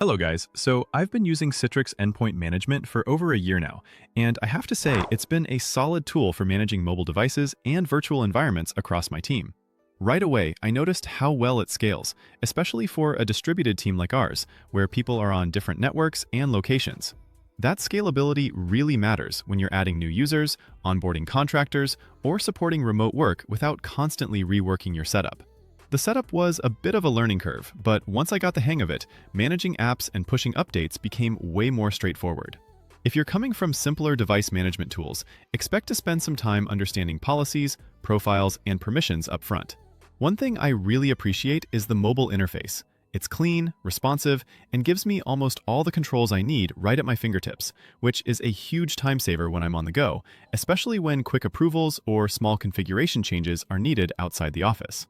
Hello guys, so I've been using Citrix Endpoint Management for over a year now, and I have to say it's been a solid tool for managing mobile devices and virtual environments across my team. Right away, I noticed how well it scales, especially for a distributed team like ours, where people are on different networks and locations. That scalability really matters when you're adding new users, onboarding contractors, or supporting remote work without constantly reworking your setup. The setup was a bit of a learning curve, but once I got the hang of it, managing apps and pushing updates became way more straightforward. If you're coming from simpler device management tools, expect to spend some time understanding policies, profiles, and permissions up front. One thing I really appreciate is the mobile interface. It's clean, responsive, and gives me almost all the controls I need right at my fingertips, which is a huge time saver when I'm on the go, especially when quick approvals or small configuration changes are needed outside the office.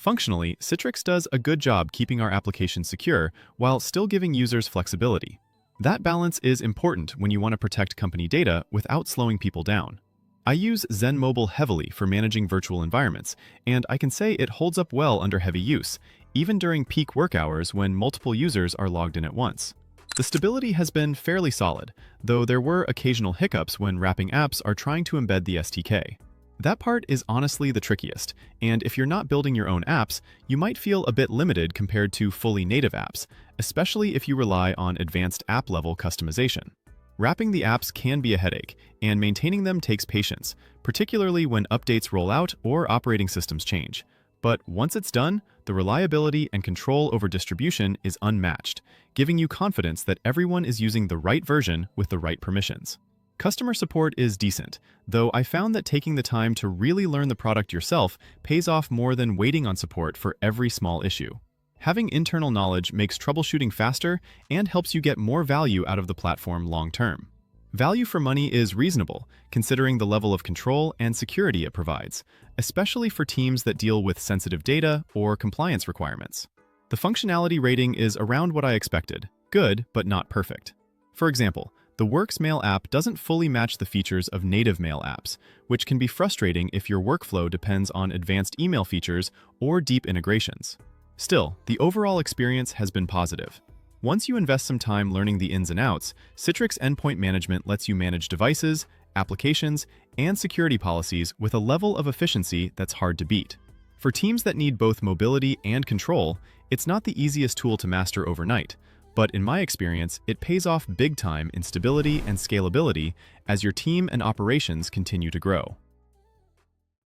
Functionally, Citrix does a good job keeping our applications secure while still giving users flexibility. That balance is important when you want to protect company data without slowing people down. I use Zen Mobile heavily for managing virtual environments, and I can say it holds up well under heavy use, even during peak work hours when multiple users are logged in at once. The stability has been fairly solid, though there were occasional hiccups when wrapping apps are trying to embed the SDK. That part is honestly the trickiest, and if you're not building your own apps, you might feel a bit limited compared to fully native apps, especially if you rely on advanced app-level customization. Wrapping the apps can be a headache, and maintaining them takes patience, particularly when updates roll out or operating systems change. But once it's done, the reliability and control over distribution is unmatched, giving you confidence that everyone is using the right version with the right permissions. Customer support is decent, though I found that taking the time to really learn the product yourself pays off more than waiting on support for every small issue. Having internal knowledge makes troubleshooting faster and helps you get more value out of the platform long-term. Value for money is reasonable, considering the level of control and security it provides, especially for teams that deal with sensitive data or compliance requirements. The functionality rating is around what I expected, good but not perfect. For example, the Works Mail app doesn't fully match the features of native mail apps, which can be frustrating if your workflow depends on advanced email features or deep integrations. Still, the overall experience has been positive. Once you invest some time learning the ins and outs, Citrix Endpoint Management lets you manage devices, applications, and security policies with a level of efficiency that's hard to beat. For teams that need both mobility and control, it's not the easiest tool to master overnight, but in my experience, it pays off big time in stability and scalability as your team and operations continue to grow.